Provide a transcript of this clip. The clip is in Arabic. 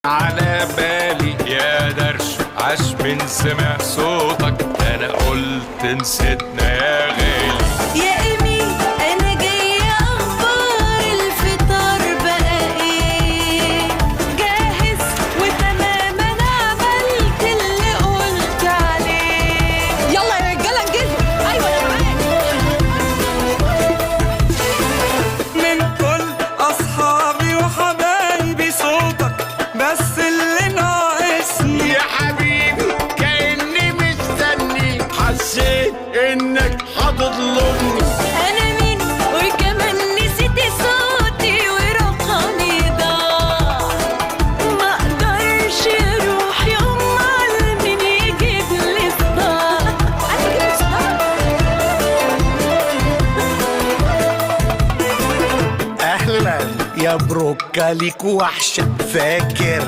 على بالي يا درش عاش من سمع صوتك، انا قلت نسيتنا يا غالي. يا إيمي أنا جاية أخبار الفطار بقى إيه؟ جاهز وتمام أنا عملت اللي قلت عليه. يلا يا رجالة انجزوا. أيوة أنا معاك. من كل أصحابي وحبايبي صوتك بس اللي ناقصني. يا حبيبي كأني مستني، حسيت انك هتظلمني. أنا مين وكمان نسيت صوتي ورقمي ضاع، ما أقدرش أروح يوم على مين يجيب لي صداع. أنا أجيب صداع. اهلا يا بروكا ليك وحشه، فاكر